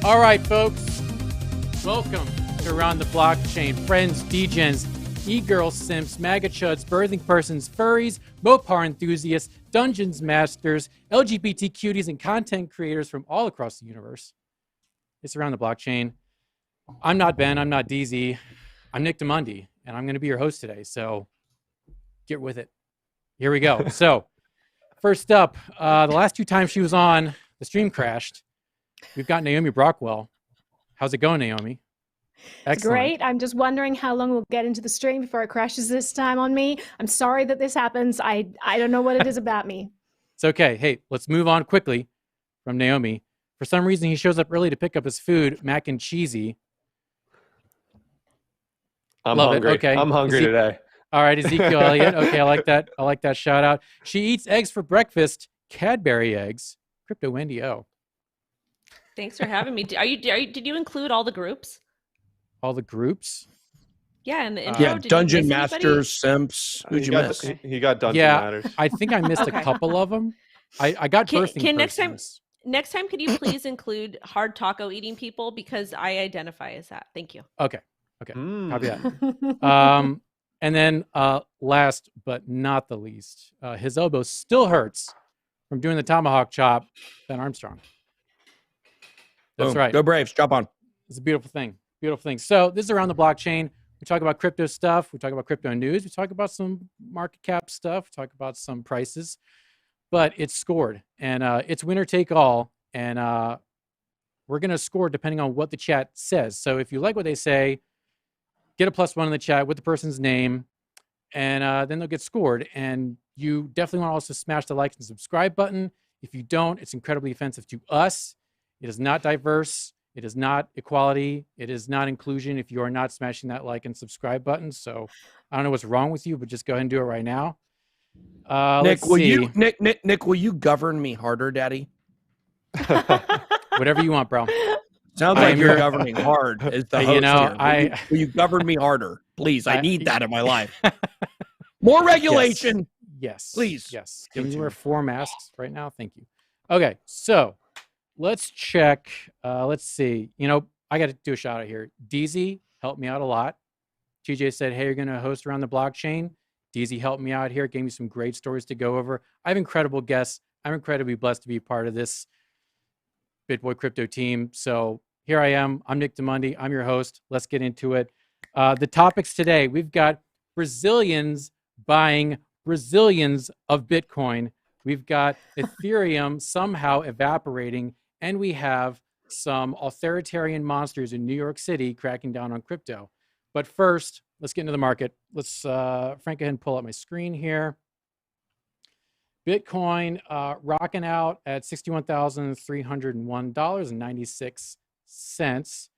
All right, folks. Welcome to Around the Blockchain. Friends, degens, e-girls, simps, MAGA chuds, birthing persons, furries, Mopar enthusiasts, dungeons masters, LGBT cuties, and content creators from all across the universe. It's Around the Blockchain. I'm not Ben. I'm not DZ. I'm Nick DIMONDI, and I'm going to be your host today. So get with it. Here we go. So first up, the last two times she was on, the stream crashed. We've got Naomi Brockwell. How's it going, Naomi? Excellent. It's great. I'm just wondering how long we'll get into the stream before it crashes this time on me. I'm sorry that this happens. I don't know what it is about me. It's okay. Hey, let's move on quickly from Naomi. For some reason, he shows up early to pick up his food, MacNCheeasy. I'm Love hungry. It. Okay. I'm hungry today. All right, Ezekiel Elliott. Okay, I like that. I like that shout out. She eats eggs for breakfast, Cadbury eggs. CryptoWendyO. Thanks for having me. Did you include all the groups? All the groups? Yeah, in the intro. Yeah, Did Dungeon you miss Masters, anybody? Simps. Who'd you miss? He got Dungeon Yeah, Matters. I think I missed a couple of them. I got birthing persons. Next time, could you please include hard taco eating people, because I identify as that. Thank you. Okay. Copy that. And then last but not the least, his elbow still hurts from doing the tomahawk chop, Ben Armstrong. That's Boom. right. Go Braves. Jump on. It's a beautiful thing. Beautiful thing. So this is Around the Blockchain. We talk about crypto stuff. We talk about crypto news. We talk about some market cap stuff. We talk about some prices. But it's scored. And it's winner take all. And we're going to score depending on what the chat says. So if you like what they say, get a +1 in the chat with the person's name. And then they'll get scored. And you definitely want to also smash the like and subscribe button. If you don't, it's incredibly offensive to us. It is not diverse. It is not equality. It is not inclusion if you are not smashing that like and subscribe button. So I don't know what's wrong with you, but just go ahead and do it right now. Nick, will you govern me harder, Daddy? Whatever you want, bro. Sounds like you're governing hard as the host. You know, here. Will you govern me harder, please? I need that in my life. More regulation. Yes. Please. Yes. Can you wear 4 masks right now? Thank you. Okay, so let's check. Let's see. You know, I got to do a shout out here. DZ helped me out a lot. TJ said, hey, you're going to host Around the Blockchain. DZ helped me out here, gave me some great stories to go over. I have incredible guests. I'm incredibly blessed to be part of this BitBoy Crypto team. So here I am. I'm Nick DIMONDI. I'm your host. Let's get into it. The topics today, we've got Brazilians buying Brazilians of Bitcoin. We've got Ethereum somehow evaporating. And we have some authoritarian monsters in New York City cracking down on crypto. But first, let's get into the market. Let's, Frank, go ahead and pull up my screen here. Bitcoin rocking out at $61,301.96.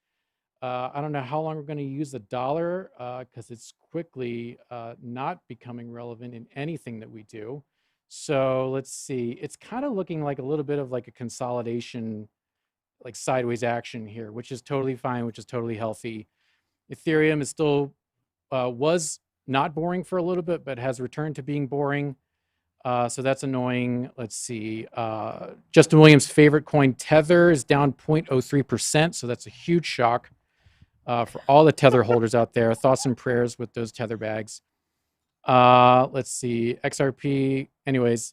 I don't know how long we're going to use the dollar because it's quickly not becoming relevant in anything that we do. So let's see. It's kind of looking like a little bit of like a consolidation, like sideways action here, which is totally fine, which is totally healthy. Ethereum is still was not boring for a little bit, but has returned to being boring. So that's annoying. Let's see. Justin Williams' favorite coin, Tether, is down 0.03%. So that's a huge shock for all the Tether holders out there. Thoughts and prayers with those Tether bags. Let's see. XRP. Anyways,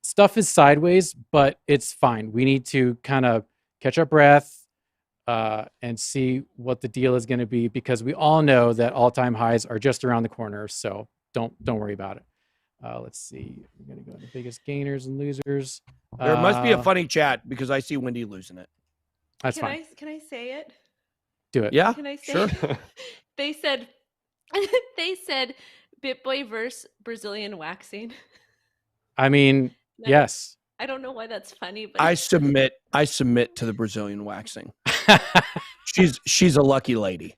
stuff is sideways, but it's fine. We need to kind of catch our breath and see what the deal is going to be, because we all know that all-time highs are just around the corner. So don't worry about it. Let's see. We're going to go to biggest gainers and losers. There must be a funny chat because I see Wendy losing it. That's fine. Can I say it? Do it. Yeah. Can I say sure. it? They said BitBoy versus Brazilian waxing. I mean, yes. I don't know why that's funny, but I submit to the Brazilian waxing. She's a lucky lady.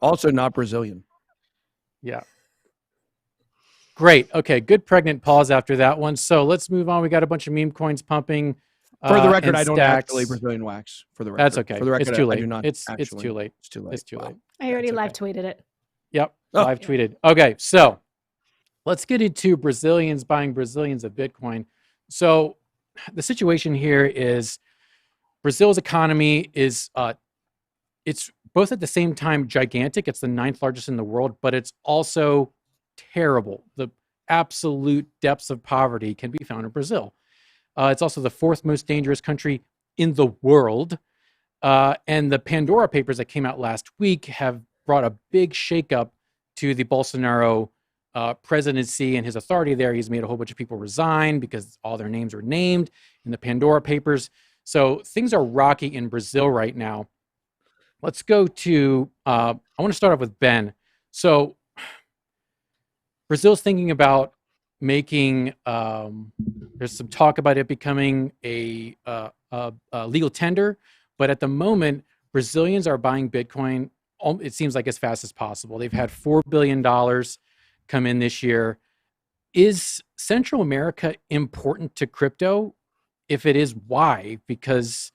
Also not Brazilian. Yeah. Great. Okay. Good pregnant pause after that one. So let's move on. We got a bunch of meme coins pumping. For the record, I don't stacks. actually Brazilian wax. For the record, That's okay. For the record, it's too late. I do not it's too late. It's too late. It's too late. I already That's live okay. tweeted it. Yep. Oh. Live tweeted. Okay. So let's get into Brazilians buying Brazilians of Bitcoin. So the situation here is Brazil's economy is it's both at the same time gigantic. It's the 9th largest in the world, but it's also terrible. The absolute depths of poverty can be found in Brazil. It's also the 4th most dangerous country in the world. And the Pandora Papers that came out last week have brought a big shakeup to the Bolsonaro presidency and his authority there. He's made a whole bunch of people resign because all their names are named in the Pandora Papers. So things are rocky in Brazil right now. Let's go to, I want to start off with Ben. So Brazil's thinking about making, there's some talk about it becoming a legal tender, but at the moment, Brazilians are buying Bitcoin, it seems like as fast as possible. They've had $4 billion come in this year. Is Central America important to crypto? If it is, why? Because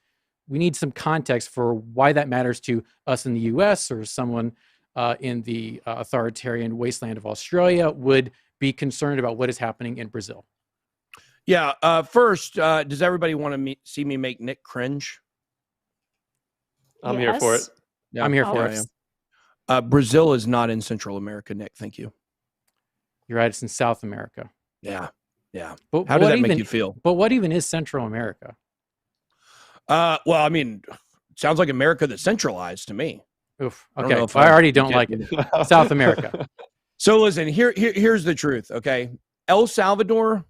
we need some context for why that matters to us in the US or someone in the authoritarian wasteland of Australia would be concerned about what is happening in Brazil. Yeah. First, does everybody want to see me make Nick cringe? I'm here for it. Yeah, I'm here for it. Brazil is not in Central America, Nick. Thank you. You're right. It's in South America. Yeah. Yeah. But How does that even, make you feel? But what even is Central America? Well, I mean, sounds like America that's centralized to me. Oof. I don't Okay. know if I already don't like it. South America. So listen, here's the truth, okay? El Salvador,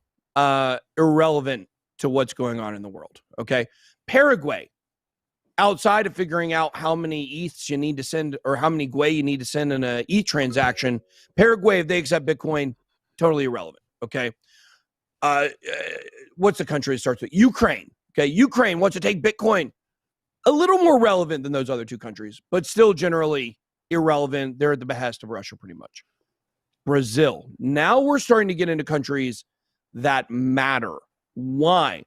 irrelevant to what's going on in the world, okay? Paraguay, outside of figuring out how many ETHs you need to send or how many GUE you need to send in a ETH transaction, Paraguay, if they accept Bitcoin, totally irrelevant, okay? What's the country that starts with? Ukraine, okay? Ukraine wants to take Bitcoin. A little more relevant than those other two countries, but still generally irrelevant. They're at the behest of Russia pretty much. Brazil. Now we're starting to get into countries that matter. Why?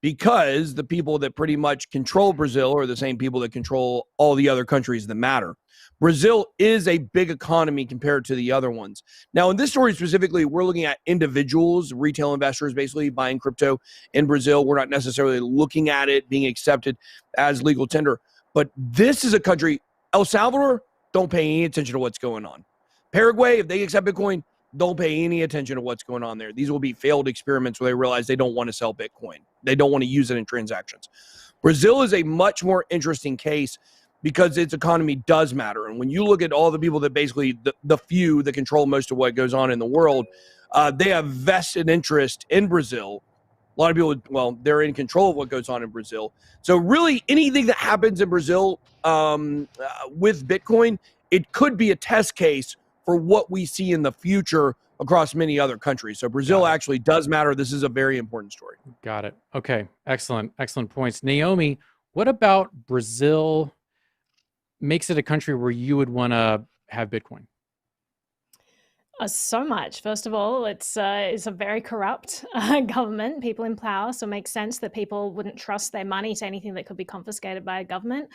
Because the people that pretty much control Brazil are the same people that control all the other countries that matter. Brazil is a big economy compared to the other ones. Now, in this story specifically, we're looking at individuals, retail investors basically buying crypto in Brazil. We're not necessarily looking at it being accepted as legal tender. But this is a country, El Salvador, don't pay any attention to what's going on. Paraguay, if they accept Bitcoin, don't pay any attention to what's going on there. These will be failed experiments where they realize they don't want to sell Bitcoin. They don't want to use it in transactions. Brazil is a much more interesting case because its economy does matter. And when you look at all the people that basically, the few that control most of what goes on in the world, they have vested interest in Brazil. A lot of people, well, they're in control of what goes on in Brazil. So really anything that happens in Brazil with Bitcoin, it could be a test case for what we see in the future across many other countries. So Brazil actually does matter. This is a very important story. Got it. Okay. Excellent. Excellent points. Naomi, what about Brazil makes it a country where you would want to have Bitcoin? So much. First of all, it's a very corrupt government, people in power, so it makes sense that people wouldn't trust their money to anything that could be confiscated by a government.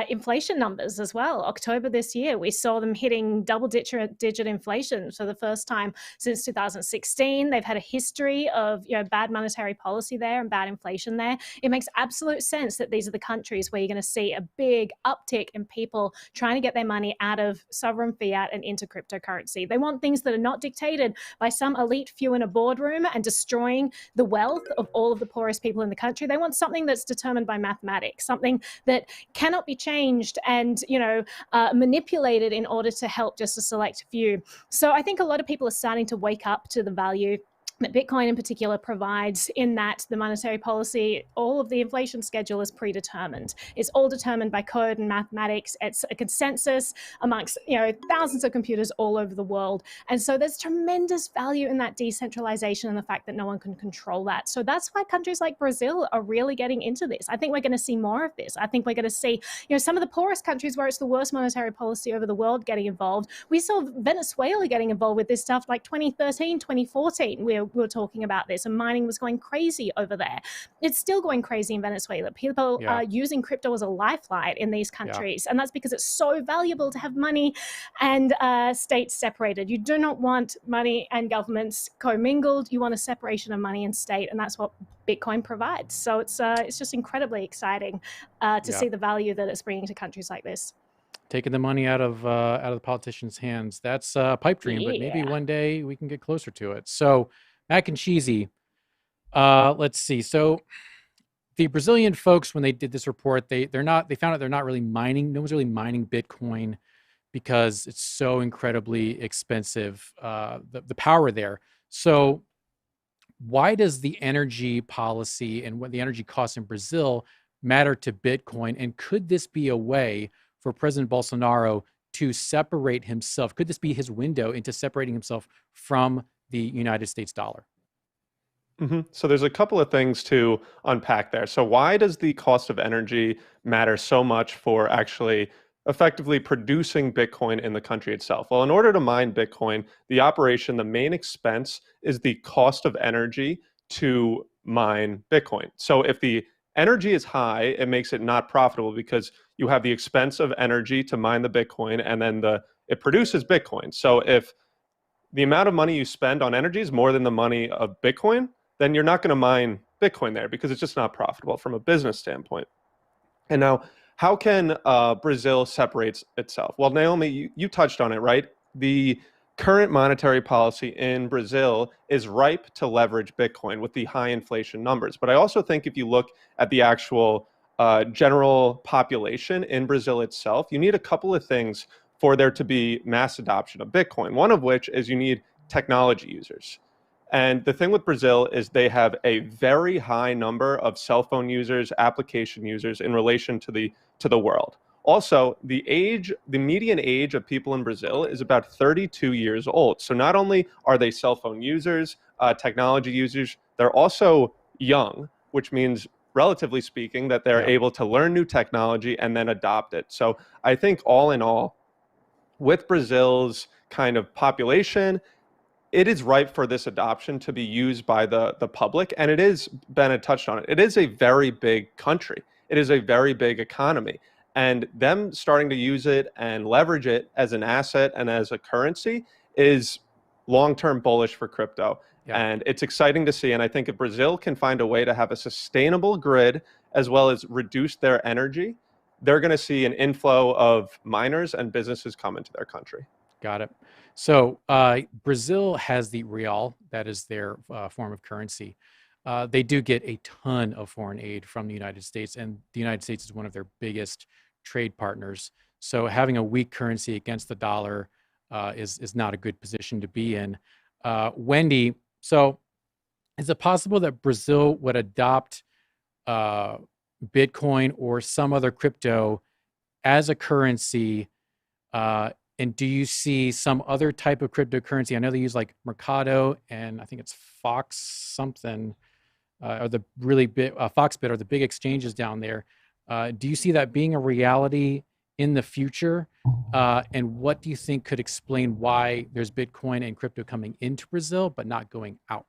Inflation numbers as well. October this year, we saw them hitting double-digit inflation for the first time since 2016. They've had a history of bad monetary policy there and bad inflation there. It makes absolute sense that these are the countries where you're going to see a big uptick in people trying to get their money out of sovereign fiat and into cryptocurrency. They want things that are not dictated by some elite few in a boardroom and destroying the wealth of all of the poorest people in the country. They want something that's determined by mathematics, something that cannot be changed and manipulated in order to help just a select few. So I think a lot of people are starting to wake up to the value that Bitcoin in particular provides, in that the monetary policy, all of the inflation schedule is predetermined. It's all determined by code and mathematics. It's a consensus amongst thousands of computers all over the world. And so there's tremendous value in that decentralization and the fact that no one can control that. So that's why countries like Brazil are really getting into this. I think we're going to see more of this. I think we're going to see some of the poorest countries where it's the worst monetary policy over the world getting involved. We saw Venezuela getting involved with this stuff like 2013, 2014. We're were talking about this, and mining was going crazy over there. It's still going crazy in Venezuela. People are using crypto as a lifeline in these countries, and that's because it's so valuable to have money and states separated. You do not want money and governments commingled. You want a separation of money and state, and that's what Bitcoin provides. So it's just incredibly exciting to see the value that it's bringing to countries like this. Taking the money out of the politicians' hands. That's a pipe dream, but maybe one day we can get closer to it. So, MacNCheeasy, let's see. So, the Brazilian folks, when they did this report, they found out they're not really mining. No one's really mining Bitcoin because it's so incredibly expensive. The power there. So, why does the energy policy and what the energy costs in Brazil matter to Bitcoin? And could this be a way for President Bolsonaro to separate himself? Could this be his window into separating himself from the United States dollar? So there's a couple of things to unpack there. So why does the cost of energy matter so much for actually effectively producing Bitcoin in the country itself? Well, in order to mine Bitcoin, the main expense is the cost of energy to mine Bitcoin. So if the energy is high, it makes it not profitable because you have the expense of energy to mine the Bitcoin, and then it produces Bitcoin. So if the amount of money you spend on energy is more than the money of Bitcoin, then you're not going to mine Bitcoin there because it's just not profitable from a business standpoint. And now, how can Brazil separate itself? Well, Naomi, you touched on it, right? The current monetary policy in Brazil is ripe to leverage Bitcoin with the high inflation numbers. But I also think if you look at the actual general population in Brazil itself, you need a couple of things for there to be mass adoption of Bitcoin. One of which is you need technology users. And the thing with Brazil is they have a very high number of cell phone users, application users in relation to the world. Also, the median age of people in Brazil is about 32 years old. So not only are they cell phone users, technology users, they're also young, which means, relatively speaking, that they're able to learn new technology and then adopt it. So I think all in all, with Brazil's kind of population, it is ripe for this adoption to be used by the public. And it is, Ben had touched on it, it is a very big country. It is a very big economy. And them starting to use it and leverage it as an asset and as a currency is long-term bullish for crypto. And it's exciting to see. And I think if Brazil can find a way to have a sustainable grid as well as reduce their energy, they're going to see an inflow of miners and businesses come into their country. Got it. So Brazil has the real, that is their form of currency. They do get a ton of foreign aid from the United States, and the United States is one of their biggest trade partners. So having a weak currency against the dollar is not a good position to be in. Wendy, so is it possible that Brazil would adopt Bitcoin or some other crypto as a currency? And do you see some other type of cryptocurrency? I know they use like Mercado and I think it's Fox something, or the really big Foxbit are the big exchanges down there. Do you see that being a reality in the future? And what do you think could explain why there's Bitcoin and crypto coming into Brazil but not going out?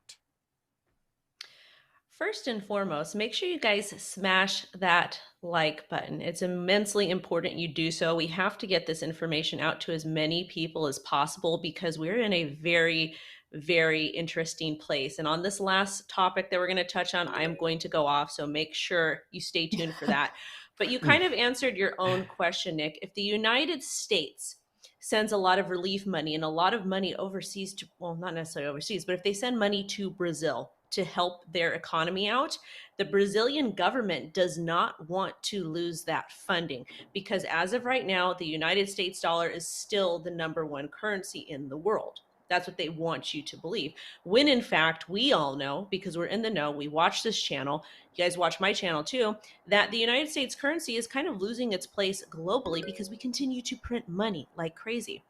First and foremost, make sure you guys smash that like button. It's immensely important you do so. We have to get this information out to as many people as possible because we're in a very, very interesting place. And on this last topic that we're going to touch on, I'm going to go off. So make sure you stay tuned for that. But you kind of answered your own question, Nick. If the United States sends a lot of relief money and a lot of money overseas to, well, not necessarily overseas, but if they send money to Brazil to help their economy out, the Brazilian government does not want to lose that funding because as of right now, the United States dollar is still the #1 currency in the world. That's what they want you to believe. When in fact, we all know, because we're in the know, we watch this channel, you guys watch my channel too, that the United States currency is kind of losing its place globally because we continue to print money like crazy.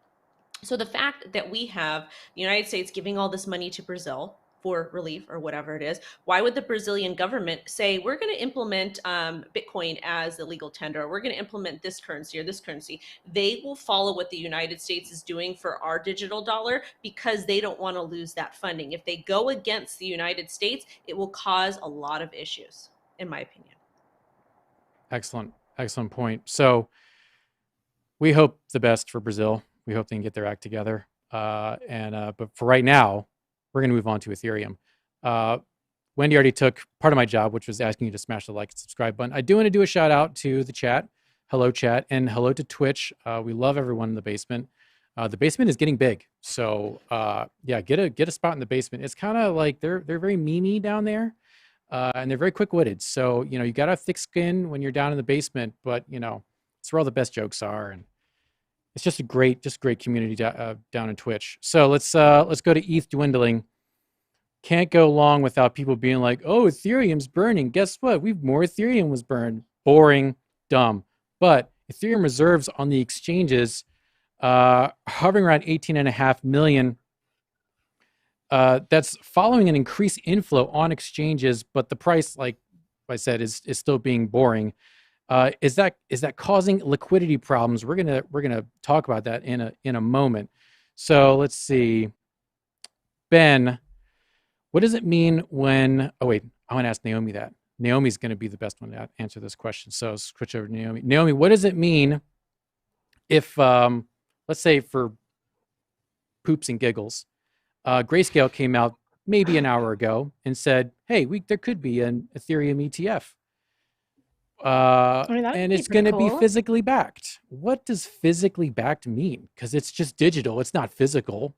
So the fact that we have the United States giving all this money to Brazil for relief or whatever it is, why would the Brazilian government say, we're going to implement Bitcoin as the legal tender, or we're going to implement this currency or this currency? They will follow what the United States is doing for our digital dollar because they don't want to lose that funding. If they go against the United States, it will cause a lot of issues, in my opinion. Excellent. Excellent point. So we hope the best for Brazil. We hope they can get their act together. But for right now, we're going to move on to Ethereum. Wendy already took part of my job, which was asking you to smash the like and subscribe button. I do want to do a shout out to the chat. Hello, chat, and hello to Twitch. We love everyone in the basement. The basement is getting big, so yeah, get a spot in the basement. It's kind of like they're very memey down there, and they're very quick-witted. So you got to have thick skin when you're down in the basement, but it's where all the best jokes are, and it's just a great community down in Twitch. So let's go to ETH dwindling. Can't go long without people being like, "Oh, Ethereum's burning." Guess what? More Ethereum was burned. Boring, dumb. But Ethereum reserves on the exchanges, hovering around 18.5 million. That's following an increased inflow on exchanges, but the price, like I said, is still being boring. Is that causing liquidity problems? We're gonna talk about that in a moment. So let's see, Ben, what does it mean when? Oh wait, I want to ask Naomi that. Naomi's going to be the best one to answer this question. So switch over to Naomi. Naomi, what does it mean if, let's say for poops and giggles, Grayscale came out maybe an hour ago and said, hey, there could be an Ethereum ETF. And it's going to be physically backed. What does physically backed mean? Because it's just digital. It's not physical.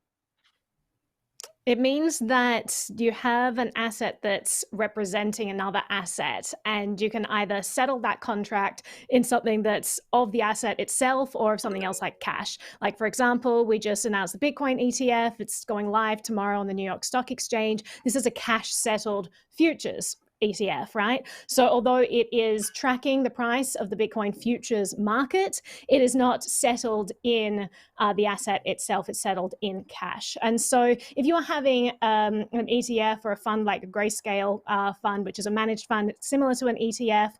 It means that you have an asset that's representing another asset, and you can either settle that contract in something that's of the asset itself or of something else like cash. Like, for example, we just announced the Bitcoin ETF. It's going live tomorrow on the New York Stock Exchange. This is a cash settled futures ETF, right? So although it is tracking the price of the Bitcoin futures market, it is not settled in the asset itself. It's settled in cash. And so if you are having an ETF or a fund like a Grayscale fund, which is a managed fund similar to an ETF,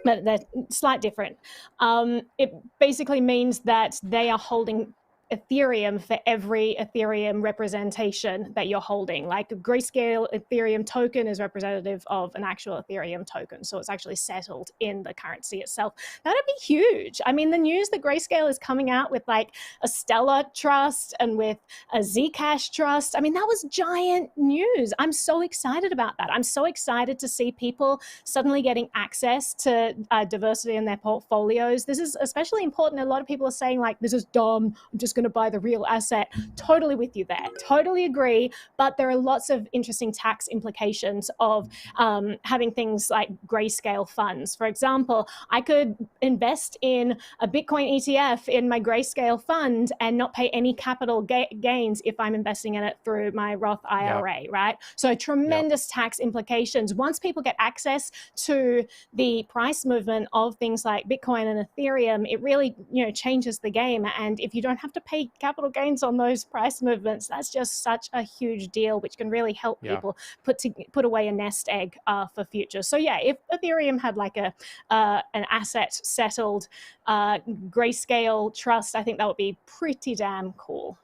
but they're slight different. It basically means that they are holding Ethereum for every Ethereum representation that you're holding. Like a Grayscale Ethereum token is representative of an actual Ethereum token. So it's actually settled in the currency itself. That'd be huge. I mean, the news that Grayscale is coming out with like a Stellar Trust and with a Zcash Trust, I mean, that was giant news. I'm so excited about that. I'm so excited to see people suddenly getting access to diversity in their portfolios. This is especially important. A lot of people are saying like, this is dumb. I'm just going to buy the real asset. Totally with you there. Totally agree. But there are lots of interesting tax implications of having things like Grayscale funds. For example, I could invest in a Bitcoin ETF in my Grayscale fund and not pay any capital gains if I'm investing in it through my Roth IRA, right? So tremendous tax implications. Once people get access to the price movement of things like Bitcoin and Ethereum, it really changes the game. And if you don't have to pay capital gains on those price movements, that's just such a huge deal, which can really help people put away a nest egg for future. So yeah, if Ethereum had like an asset settled Grayscale trust, I think that would be pretty damn cool.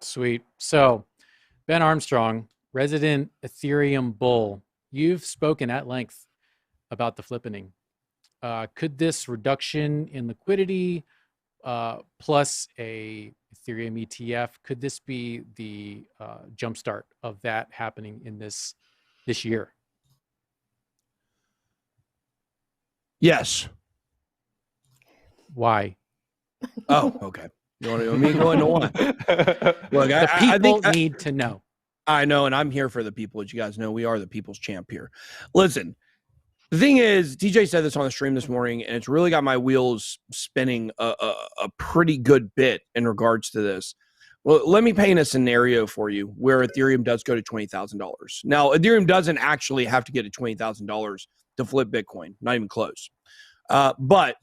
Sweet. So Ben Armstrong, resident Ethereum bull, you've spoken at length about the flippening. Could this reduction in liquidity plus a Ethereum ETF, could this be the jumpstart of that happening in this year? Yes. Why? Oh, okay. You want me to go into one? Look, the people need to know. I know, and I'm here for the people. As you guys know, we are the people's champ here. Listen, the thing is, TJ said this on the stream this morning, and it's really got my wheels spinning a pretty good bit in regards to this. Well, let me paint a scenario for you where Ethereum does go to $20,000. Now, Ethereum doesn't actually have to get to $20,000 to flip Bitcoin, not even close. But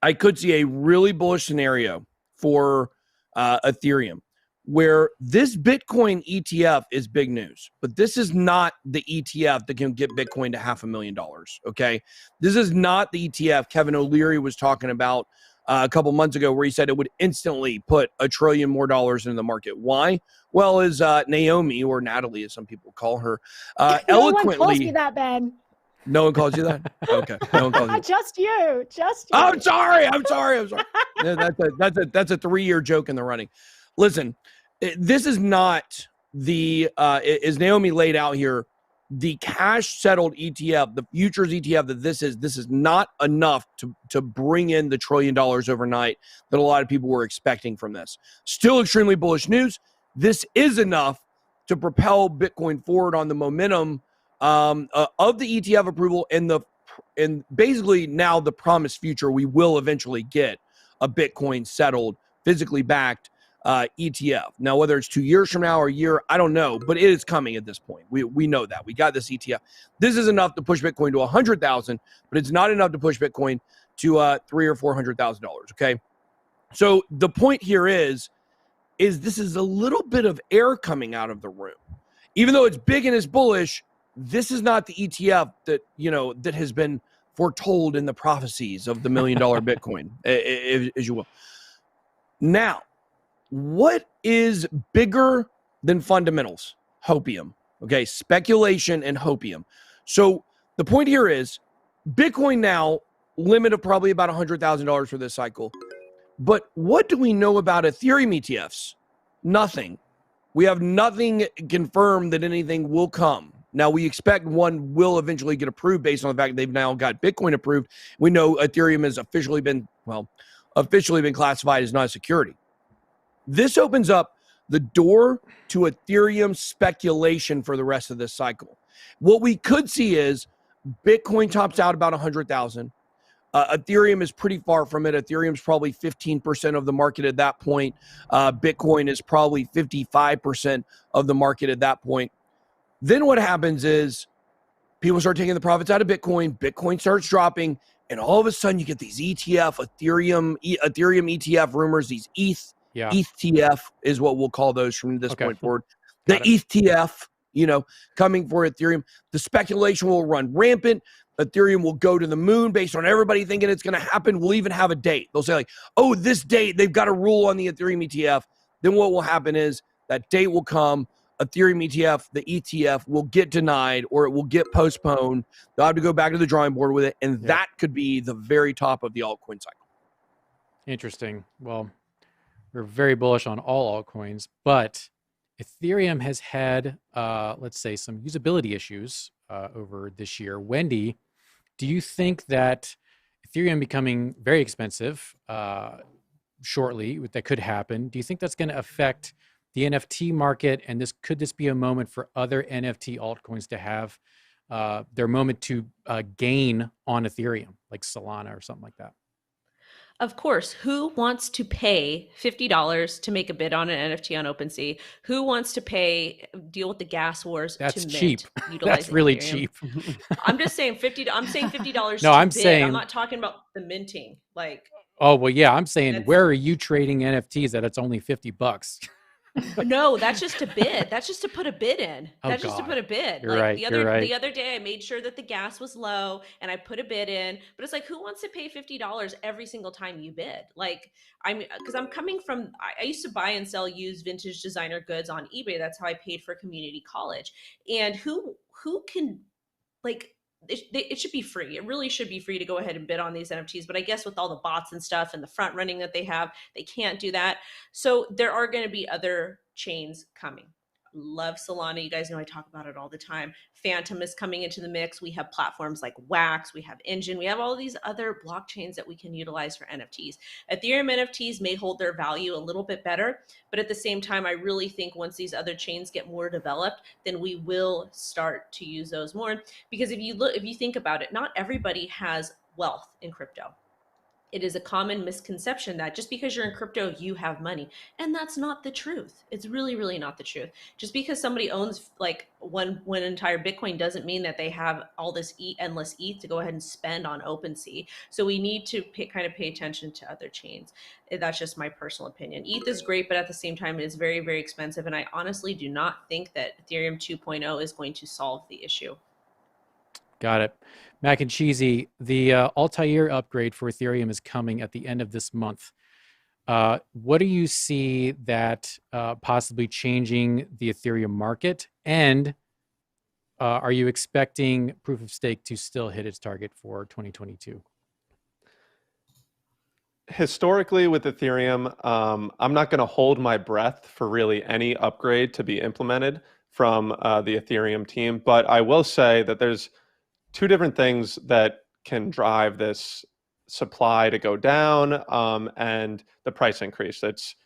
I could see a really bullish scenario for Ethereum where this Bitcoin ETF is big news, but this is not the ETF that can get Bitcoin to $500,000. Okay. This is not the ETF Kevin O'Leary was talking about a couple months ago, where he said it would instantly put $1 trillion more into the market. Why? Well, as Naomi, or Natalie, as some people call her, No one calls me eloquently. that, Ben. No one calls you that? Okay. No one calls you that. Just you. Just you. I'm sorry. No, that's a 3-year joke in the running. Listen, this is not the as Naomi laid out here, the cash settled ETF, the futures ETF that this is not enough to bring in the $1 trillion overnight that a lot of people were expecting from this. Still extremely bullish news. This is enough to propel Bitcoin forward on the momentum of the ETF approval and basically now the promised future. We will eventually get a Bitcoin settled, physically backed ETF. Now, whether it's 2 years from now or a year, I don't know, but it is coming at this point. We know that. We got this ETF. This is enough to push Bitcoin to 100,000, but it's not enough to push Bitcoin to $300,000 or $400,000. Okay, so the point here is this is a little bit of air coming out of the room, even though it's big and it's bullish. This is not the ETF that that has been foretold in the prophecies of the $1 million Bitcoin, as you will. Now, what is bigger than fundamentals? Hopium. Okay, speculation and hopium. So the point here is Bitcoin now, limit of probably about $100,000 for this cycle. But what do we know about Ethereum ETFs? Nothing. We have nothing confirmed that anything will come. Now, we expect one will eventually get approved based on the fact that they've now got Bitcoin approved. We know Ethereum has officially been classified as not a security. This opens up the door to Ethereum speculation for the rest of this cycle. What we could see is Bitcoin tops out about 100,000. Ethereum is pretty far from it. Ethereum's probably 15% of the market at that point. Bitcoin is probably 55% of the market at that point. Then what happens is people start taking the profits out of Bitcoin. Bitcoin starts dropping, and all of a sudden you get these Ethereum ETF rumors, these ETH is what we'll call those from this point forward. The ETF, coming for Ethereum. The speculation will run rampant. Ethereum will go to the moon based on everybody thinking it's going to happen. We'll even have a date. They'll say this date, they've got a rule on the Ethereum ETF. Then what will happen is that date will come. Ethereum ETF, the ETF, will get denied or it will get postponed. They'll have to go back to the drawing board with it. And that could be the very top of the altcoin cycle. Interesting. Well, we're very bullish on all altcoins, but Ethereum has had, let's say, some usability issues over this year. Wendy, do you think that Ethereum becoming very expensive shortly, that could happen, do you think that's going to affect the NFT market? And could this be a moment for other NFT altcoins to have their moment to gain on Ethereum, like Solana or something like that? Of course, who wants to pay $50 to make a bid on an NFT on OpenSea? Who wants to deal with the gas wars? That's to cheap. Mint, That's really Ethereum? cheap. I'm just saying I'm saying $50 no, to I'm bid. saying, I'm not talking about the minting. Oh, well, yeah, I'm saying, where are you trading NFTs that it's only $50? No, that's just a bid. That's just to put a bid in. That's just to put a bid. You're right. The other day I made sure that the gas was low and I put a bid in, but it's who wants to pay $50 every single time you bid? Because I'm coming from, I used to buy and sell used vintage designer goods on eBay. That's how I paid for community college. And who can, it should be free. It really should be free to go ahead and bid on these NFTs. But I guess with all the bots and stuff and the front running that they have, they can't do that. So there are going to be other chains coming. Love Solana. You guys know I talk about it all the time. Phantom is coming into the mix. We have platforms like Wax. We have Engine. We have all these other blockchains that we can utilize for NFTs. Ethereum NFTs may hold their value a little bit better, but at the same time, I really think once these other chains get more developed, then we will start to use those more. Because if you think about it, not everybody has wealth in crypto. it is a common misconception that just because you're in crypto, you have money. And that's not the truth. It's really, really not the truth. Just because somebody owns like one entire Bitcoin doesn't mean that they have all this endless ETH to go ahead and spend on OpenSea. So we need to kind of pay attention to other chains. That's just my personal opinion. ETH is great, but at the same time, it is very, very expensive. And I honestly do not think that Ethereum 2.0 is going to solve the issue. Got it. MacNCheeasy, the Altair upgrade for Ethereum is coming at the end of this month. What do you see that possibly changing the Ethereum market? And are you expecting proof of stake to still hit its target for 2022? Historically with Ethereum, I'm not going to hold my breath for really any upgrade to be implemented from the Ethereum team, but I will say that there's two different things that can drive this supply to go down and the price increase. It's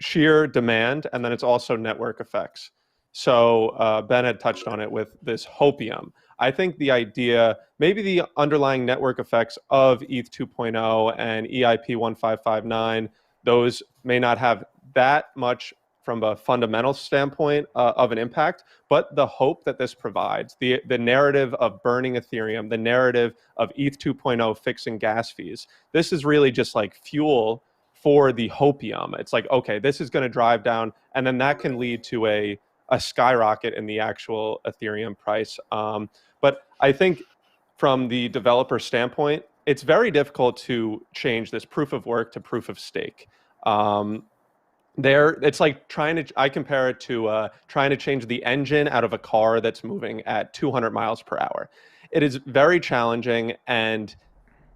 sheer demand, and then it's also network effects. So Ben had touched on it with this hopium. I think the idea, maybe the underlying network effects of ETH 2.0 and EIP 1559, those may not have that much from a fundamental standpoint of an impact, but the hope that this provides, the narrative of burning Ethereum, the narrative of ETH 2.0 fixing gas fees, this is really just like fuel for the hopium. It's like, okay, this is going to drive down, and then that can lead to a skyrocket in the actual Ethereum price. But I think from the developer standpoint, it's very difficult to change this proof of work to proof of stake. It's like I compare it to trying to change the engine out of a car that's moving at 200 miles per hour. It is very challenging, and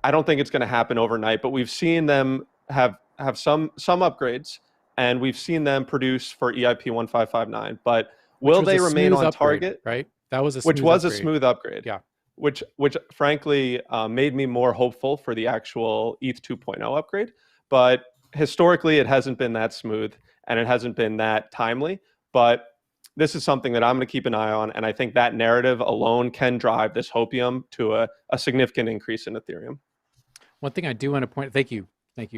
I don't think it's going to happen overnight, but we've seen them have some upgrades, and we've seen them produce for EIP 1559, but will they remain on target? Right? That was a smooth upgrade. Yeah. Which frankly made me more hopeful for the actual ETH 2.0 upgrade. But historically, it hasn't been that smooth and it hasn't been that timely. But this is something that I'm going to keep an eye on. And I think that narrative alone can drive this hopium to a significant increase in Ethereum. One thing I do want to point, thank you,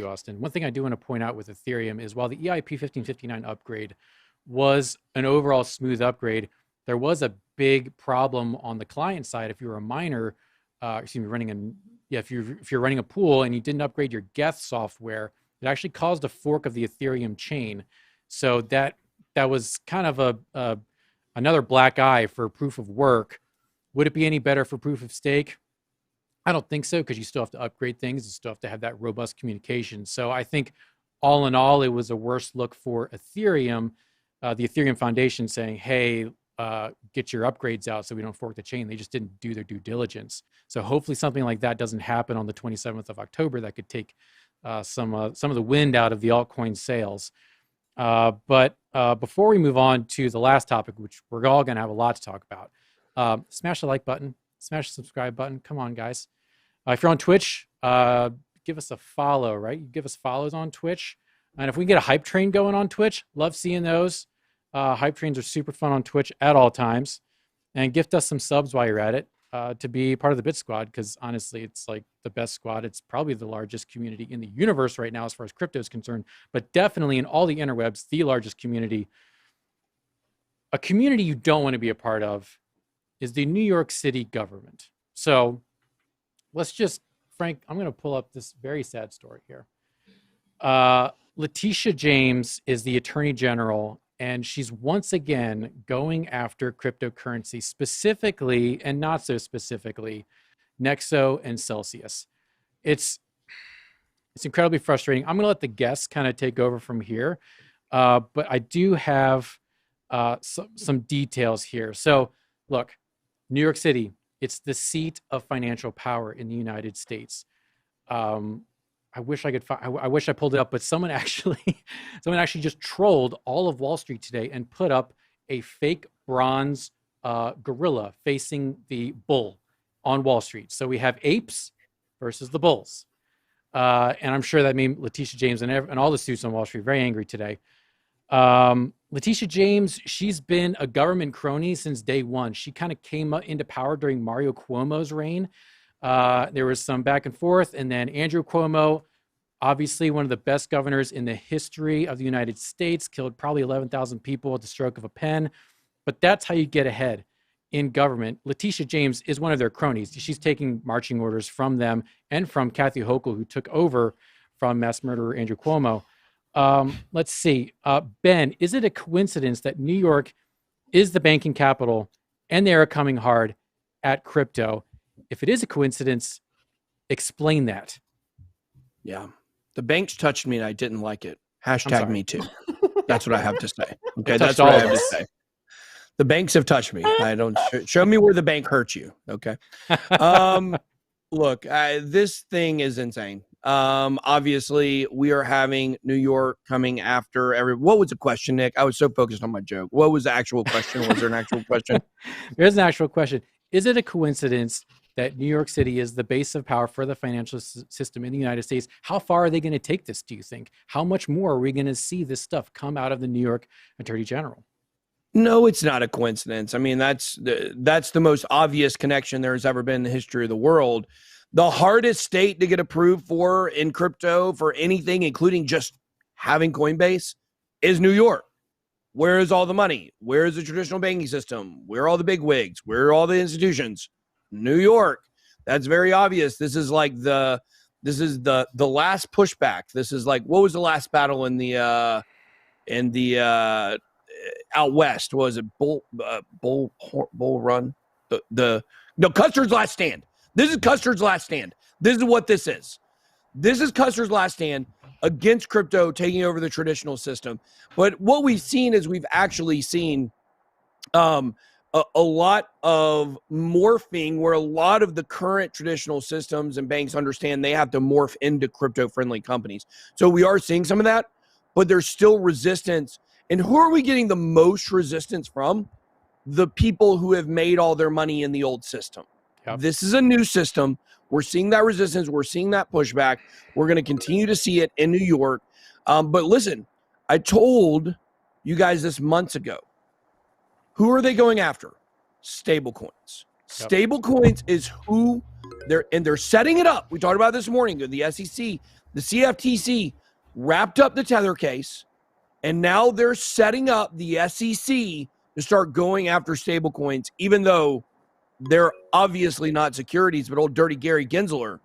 Austin. One thing I do want to point out with Ethereum is while the EIP 1559 upgrade was an overall smooth upgrade, there was a big problem on the client side. If you were a miner, if you're running a pool and you didn't upgrade your Geth software, it actually caused a fork of the Ethereum chain. So that was kind of another black eye for proof of work. Would it be any better for proof of stake? I don't think so, because you still have to upgrade things. You still have to have that robust communication. So I think all in all, it was a worse look for Ethereum, the Ethereum Foundation saying, hey, get your upgrades out so we don't fork the chain. They just didn't do their due diligence. So hopefully something like that doesn't happen on the 27th of October. That could take some of the wind out of the altcoin sales. But before we move on to the last topic, which we're all going to have a lot to talk about, smash the like button, smash the subscribe button. Come on, guys. If you're on Twitch, give us a follow, right? You give us follows on Twitch. And if we can get a hype train going on Twitch, love seeing those. Hype trains are super fun on Twitch at all times. And gift us some subs while you're at it to be part of the BitSquad, because honestly, it's like the best squad. It's probably the largest community in the universe right now as far as crypto is concerned, but definitely in all the interwebs, the largest community. A community you don't want to be a part of is the New York City government. So let's just, Frank, I'm going to pull up this very sad story here. Letitia James is the Attorney General, and she's once again going after cryptocurrency, specifically and not so specifically Nexo and Celsius. It's incredibly frustrating. I'm going to let the guests kind of take over from here, but I do have some details here. So look, New York City, it's the seat of financial power in the United States. I wish I could I wish I pulled it up, but someone actually just trolled all of Wall Street today and put up a fake bronze gorilla facing the bull on Wall Street. So we have apes versus the bulls. And I'm sure that made Letitia James and all the suits on Wall Street very angry today. Letitia James, she's been a government crony since day one. She kind of came into power during Mario Cuomo's reign. There was some back and forth, and then Andrew Cuomo Obviously, one of the best governors in the history of the United States, killed probably 11,000 people at the stroke of a pen. But that's how you get ahead in government. Letitia James is one of their cronies. She's taking marching orders from them and from Kathy Hochul, who took over from mass murderer Andrew Cuomo. Let's see. Ben, is it a coincidence that New York is the banking capital and they are coming hard at crypto? If it is a coincidence, explain that. Yeah. The banks touched me and I didn't like it. Hashtag me too. That's what I have to say. Okay, that's what I have to say. The banks have touched me. I don't show me where the bank hurt you. Okay. Look, this thing is insane. Obviously, we are having New York coming after what was the question, Nick? I was so focused on my joke. What was the actual question? Was there an actual question? There's an actual question. Is it a coincidence that New York City is the base of power for the financial system in the United States? How far are they going to take this, do you think? How much more are we going to see this stuff come out of the New York Attorney General? No, it's not a coincidence. I mean, that's the most obvious connection there has ever been in the history of the world. The hardest state to get approved for in crypto for anything, including just having Coinbase, is New York. Where is all the money? Where is the traditional banking system? Where are all the big wigs? Where are all the institutions? New York. That's very obvious. This is the last pushback. This is like, what was the last battle in the out west? What was it Bull Run? No, Custer's last stand. This is Custer's last stand. This is what this is. This is Custer's last stand against crypto taking over the traditional system. But what we've seen is we've actually seen a lot of morphing where a lot of the current traditional systems and banks understand they have to morph into crypto-friendly companies. So we are seeing some of that, but there's still resistance. And who are we getting the most resistance from? The people who have made all their money in the old system. Yep. This is a new system. We're seeing that resistance. We're seeing that pushback. We're going to continue to see it in New York. But listen, I told you guys this months ago. Who are they going after? Stablecoins. Yep. Stablecoins is who they're setting it up. We talked about this morning. The SEC, the CFTC wrapped up the Tether case, and now they're setting up the SEC to start going after stablecoins, even though they're obviously not securities. But old dirty Gary Gensler,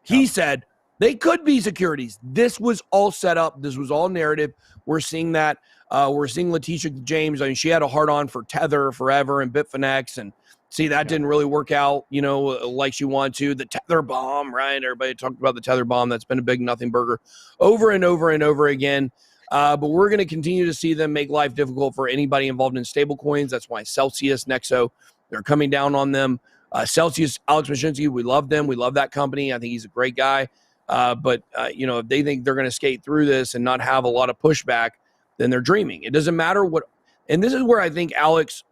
he said they could be securities. This was all set up. This was all narrative. We're seeing that. We're seeing Letitia James. I mean, she had a hard-on for Tether forever and Bitfinex, and see, that didn't really work out, like she wanted to. The Tether bomb, right? Everybody talked about the Tether bomb. That's been a big nothing burger over and over and over again. But we're going to continue to see them make life difficult for anybody involved in stablecoins. That's why Celsius, Nexo, they're coming down on them. Celsius, Alex Mashinsky, we love them. We love that company. I think he's a great guy. But if they think they're going to skate through this and not have a lot of pushback, then they're dreaming. It doesn't matter what. And this is where I think Alex,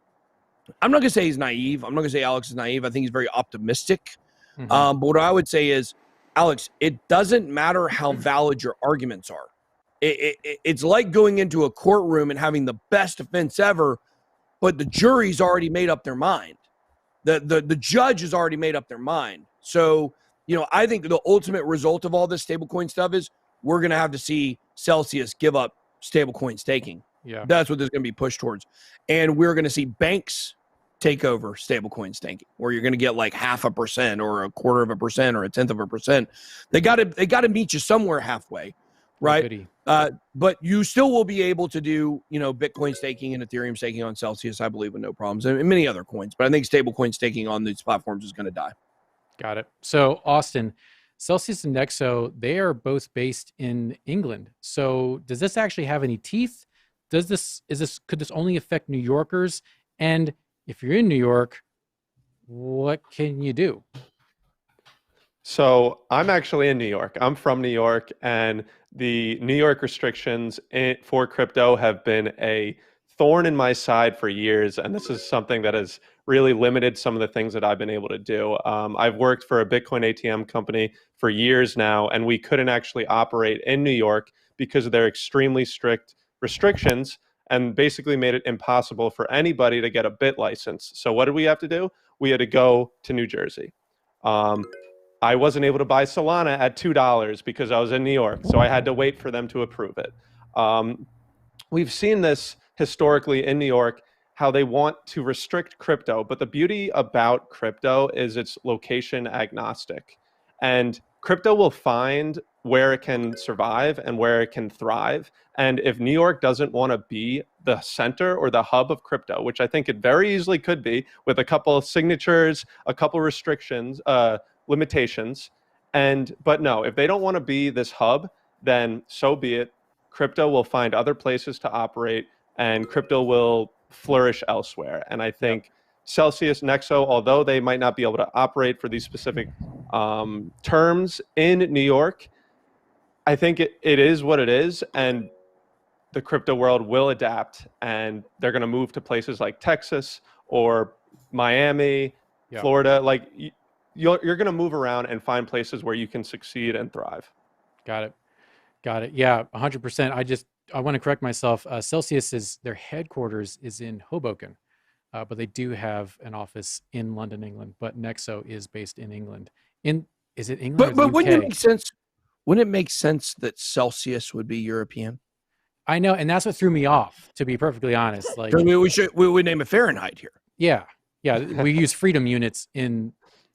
I'm not going to say he's naive. I'm not going to say Alex is naive. I think he's very optimistic. Mm-hmm. But what I would say is, Alex, it doesn't matter how valid your arguments are. It's like going into a courtroom and having the best defense ever, but the jury's already made up their mind. The judge has already made up their mind. So, I think the ultimate result of all this stablecoin stuff is we're going to have to see Celsius give up stablecoin staking. Yeah, that's what there's going to be pushed towards. And we're going to see banks take over stablecoin staking, where you're going to get like 0.5% or 0.25% or 0.1%. They got to meet you somewhere halfway. Right. But you still will be able to do, Bitcoin staking and Ethereum staking on Celsius, I believe, with no problems, and many other coins. But I think stablecoin staking on these platforms is going to die. Got it. So, Austin, Celsius and Nexo, they are both based in England. So does this actually have any teeth? Could this only affect New Yorkers? And if you're in New York, what can you do? So I'm actually in New York. I'm from New York, and the New York restrictions for crypto have been a thorn in my side for years. And this is something that has really limited some of the things that I've been able to do. I've worked for a Bitcoin ATM company for years now, and we couldn't actually operate in New York because of their extremely strict restrictions, and basically made it impossible for anybody to get a BIT license. So what did we have to do? We had to go to New Jersey. I wasn't able to buy Solana at $2 because I was in New York, so I had to wait for them to approve it. We've seen this historically in New York, how they want to restrict crypto, but the beauty about crypto is it's location agnostic. And crypto will find where it can survive and where it can thrive. And if New York doesn't want to be the center or the hub of crypto, which I think it very easily could be with a couple of signatures, a couple restrictions, limitations, but no, if they don't want to be this hub, then so be it. Crypto will find other places to operate, and crypto will flourish elsewhere. And I think Celsius, Nexo, although they might not be able to operate for these specific terms in New York, I think it is what it is, and the crypto world will adapt, and they're going to move to places like Texas or Miami, Florida. Like you're going to move around and find places where you can succeed and thrive. Got it. Yeah, 100%. I want to correct myself. Celsius their headquarters is in Hoboken, but they do have an office in London, England. But Nexo is based in England. Is it England? But wouldn't it make sense? Wouldn't it make sense that Celsius would be European? I know, and that's what threw me off. To be perfectly honest, like we would name it Fahrenheit here. Yeah. We use freedom units in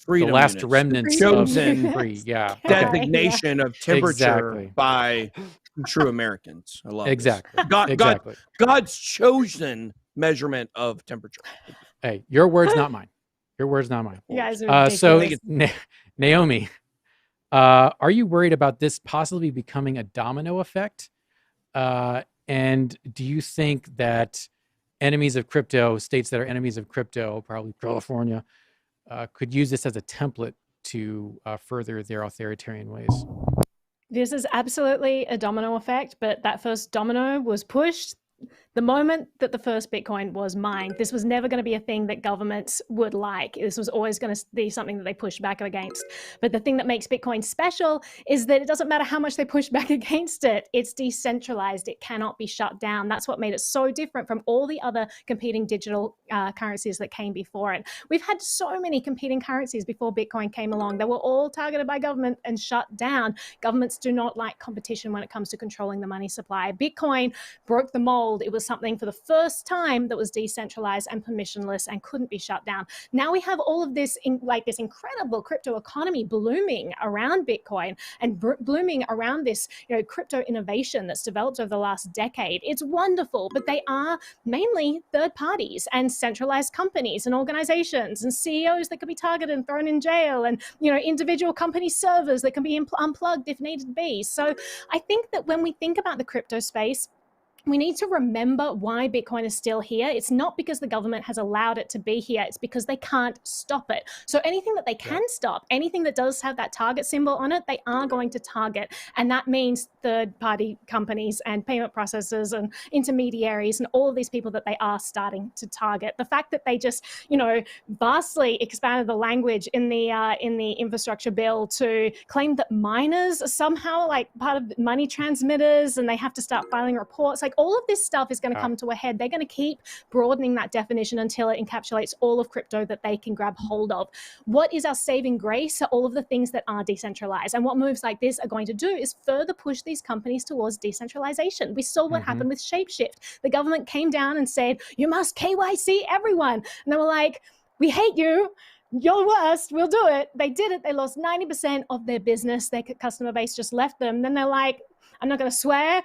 the last remnants chosen of free. Yeah, designation of temperature by true Americans. I love exactly. God's chosen measurement of temperature. Hey, your words, not mine. Your words, not mine. You guys are so, Naomi, are you worried about this possibly becoming a domino effect? And do you think that enemies of crypto, states that are enemies of crypto, probably California, could use this as a template to further their authoritarian ways? This is absolutely a domino effect, but that first domino was pushed the moment that the first Bitcoin was mined. This was never going to be a thing that governments would like. This was always going to be something that they pushed back against. But the thing that makes Bitcoin special is that it doesn't matter how much they push back against it. It's decentralized. It cannot be shut down. That's what made it so different from all the other competing digital currencies that came before it. We've had so many competing currencies before Bitcoin came along. They were all targeted by government and shut down. Governments do not like competition when it comes to controlling the money supply. Bitcoin broke the mold. It was something for the first time that was decentralized and permissionless and couldn't be shut down. Now we have all of this this incredible crypto economy blooming around Bitcoin and blooming around this crypto innovation that's developed over the last decade. It's wonderful, but they are mainly third parties and centralized companies and organizations and CEOs that could be targeted and thrown in jail, and individual company servers that can be unplugged if needed be. So I think that when we think about the crypto space, we need to remember why Bitcoin is still here. It's not because the government has allowed it to be here. It's because they can't stop it. So anything that they can stop, anything that does have that target symbol on it, they are going to target. And that means third-party companies and payment processors and intermediaries and all of these people that they are starting to target. The fact that they just, vastly expanded the language in the infrastructure bill to claim that miners are somehow like part of money transmitters and they have to start filing reports. Like all of this stuff is going to come to a head. They're going to keep broadening that definition until it encapsulates all of crypto that they can grab hold of. What is our saving grace are all of the things that are decentralized. And what moves like this are going to do is further push these companies towards decentralization. We saw what happened with Shapeshift. The government came down and said, you must KYC everyone. And they were like, we hate you. You're worst. We'll do it. They did it. They lost 90% of their business. Their customer base just left them. Then they're like, I'm not going to swear.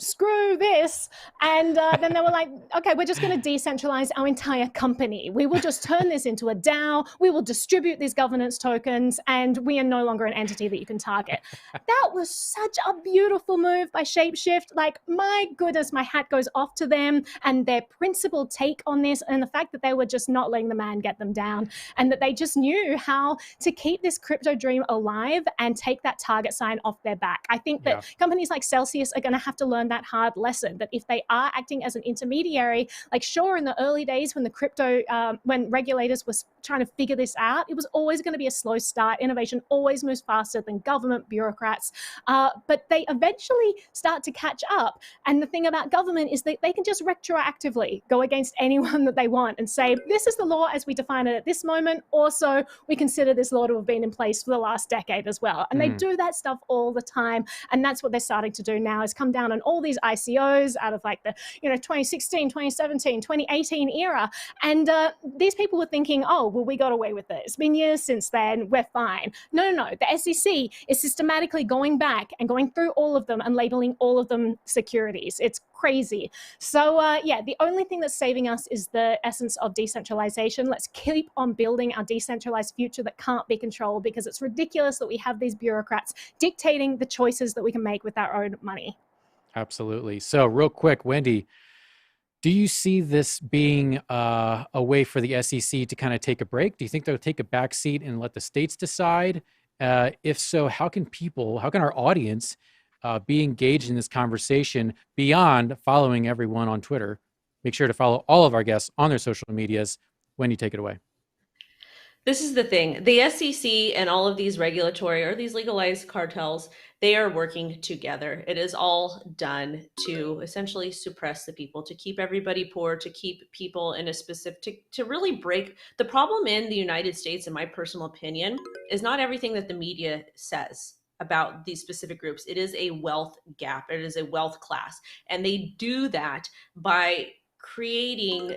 Screw this. And then they were like, okay, we're just going to decentralize our entire company. We will just turn this into a DAO. We will distribute these governance tokens, and we are no longer an entity that you can target. That was such a beautiful move by Shapeshift. Like, my goodness, my hat goes off to them and their principled take on this, and the fact that they were just not letting the man get them down, and that they just knew how to keep this crypto dream alive and take that target sign off their back. I think that companies like Celsius are going to have to learn learn that hard lesson that if they are acting as an intermediary, like sure, in the early days when the crypto, when regulators were trying to figure this out, it was always going to be a slow start. Innovation always moves faster than government bureaucrats, but they eventually start to catch up. And the thing about government is that they can just retroactively go against anyone that they want and say, this is the law as we define it at this moment. Also, we consider this law to have been in place for the last decade as well. And they do that stuff all the time. And that's what they're starting to do now, is come down on all these ICOs out of like the 2016, 2017, 2018 era. And these people were thinking, oh, well, we got away with it. It's been years since then. We're fine. No. The SEC is systematically going back and going through all of them and labeling all of them securities. It's crazy. So yeah, the only thing that's saving us is the essence of decentralization. Let's keep on building our decentralized future that can't be controlled, because it's ridiculous that we have these bureaucrats dictating the choices that we can make with our own money. Absolutely. So real quick, Wendy, do you see this being a way for the SEC to kind of take a break? Do you think they'll take a back seat and let the states decide? If so, how can our audience be engaged in this conversation beyond following everyone on Twitter? Make sure to follow all of our guests on their social medias. Wendy, take it away. This is the thing. The SEC and all of these regulatory or these legalized cartels, they are working together. It is all done to essentially suppress the people, to keep everybody poor, to keep people in a specific, to really break. The problem in the United States, in my personal opinion, is not everything that the media says about these specific groups. It is a wealth gap. It is a wealth class. And they do that by creating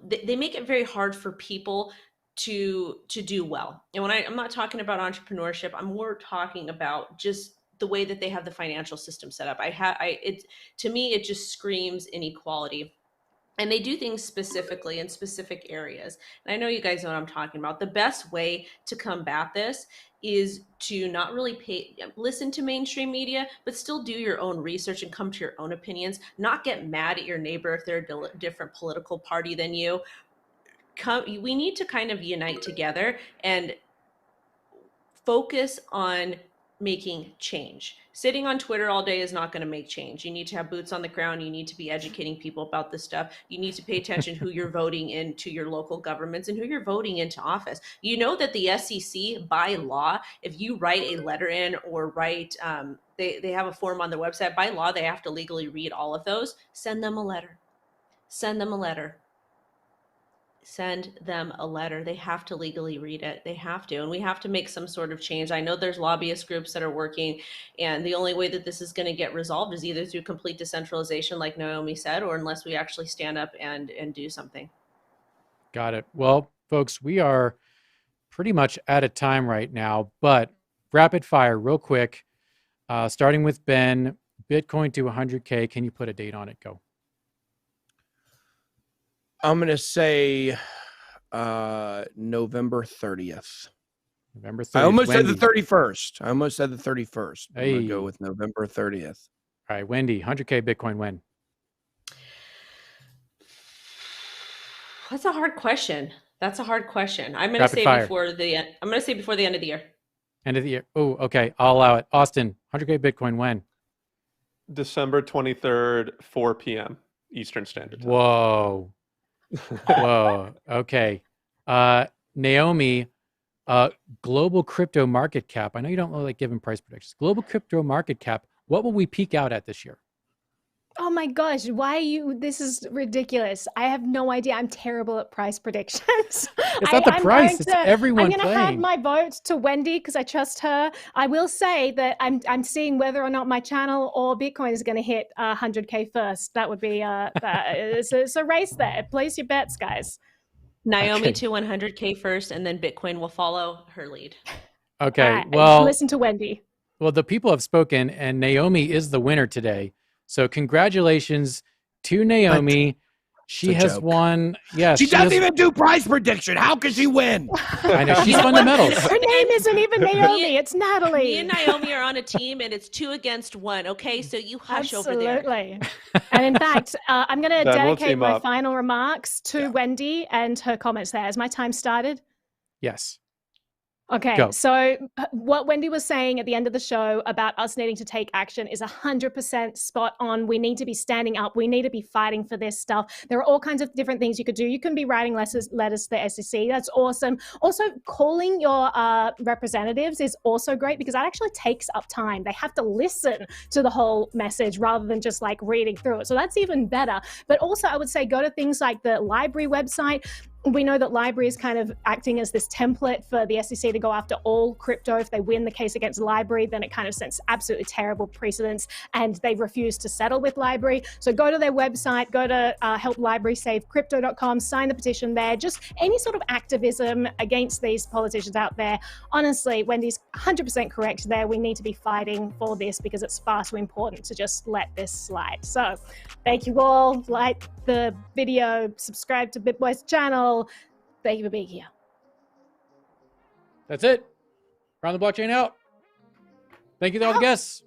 they make it very hard for people to do well. And when I'm not talking about entrepreneurship, I'm more talking about just the way that they have the financial system set up. To me, it just screams inequality. And they do things specifically in specific areas. And I know you guys know what I'm talking about. The best way to combat this is to not really listen to mainstream media, but still do your own research and come to your own opinions. Not get mad at your neighbor if they're a different political party than you. We need to kind of unite together and focus on making change. Sitting on Twitter all day is not going to make change. You need to have boots on the ground. You need to be educating people about this stuff. You need to pay attention who you're voting into your local governments and who you're voting into office. You know that the SEC, by law, if you write a letter in or write, they have a form on their website. By law, they have to legally read all of those. Send them a letter. Send them a letter. Send them a letter. They have to legally read it. They have to. And we have to make some sort of change. I know there's lobbyist groups that are working, and the only way that this is going to get resolved is either through complete decentralization, like Naomi said, or unless we actually stand up and do something. Got it. Well, folks, we are pretty much out of time right now, but rapid fire, real quick, starting with Ben, Bitcoin to 100K. Can you put a date on it? Go. I'm going to say November 30th. November 30th. I almost Wendy. said the 31st. I'm going to go with November 30th. All right, Wendy, 100K Bitcoin when? That's a hard question. I'm going to say before the end of the year. End of the year. Oh, okay. I'll allow it. Austin, 100K Bitcoin when? December 23rd, 4 p.m. Eastern Standard Time. Whoa. Whoa. Okay. Naomi, global crypto market cap. I know you don't really like giving price predictions. Global crypto market cap. What will we peak out at this year? Oh my gosh, this is ridiculous. I have no idea. I'm terrible at price predictions. It's not the price, it's everyone I'm going to hand playing. my vote to Wendy because I trust her. I will say that I'm seeing whether or not my channel or Bitcoin is going to hit 100K first. That would be, it's a race there. Place your bets, guys. Naomi to 100K first, and then Bitcoin will follow her lead. Okay, well. Listen to Wendy. Well, the people have spoken, and Naomi is the winner today. So congratulations to Naomi. She has won. Yes, she doesn't even do price prediction. How can she win? I know, she's fundamentals. Her name isn't even Naomi. It's Natalie. Me and Naomi are on a team, and it's 2 against 1. Okay, so you hush over there. Absolutely. And in fact, I'm going to dedicate my final remarks to Wendy and her comments there. Has my time started? Yes. Okay, Go. so what Wendy was saying at the end of the show about us needing to take action is 100% spot on. We need to be standing up. We need to be fighting for this stuff. There are all kinds of different things you could do. You can be writing letters to the SEC. That's awesome. Also, calling your representatives is also great because that actually takes up time. They have to listen to the whole message rather than just like reading through it. So that's even better. But also, I would say go to things like the library website. We know that Library is kind of acting as this template for the SEC to go after all crypto. If they win the case against Library, then it kind of sets absolutely terrible precedents, and they refuse to settle with Library. So go to their website, go to helplibrarysavecrypto.com, sign the petition there. Just any sort of activism against these politicians out there. Honestly, Wendy's 100% correct there. We need to be fighting for this because it's far too important to just let this slide. So thank you all. Like the video, subscribe to BitBoy's channel. Thank you for being here. That's it. Round the blockchain out. Thank you to all the guests.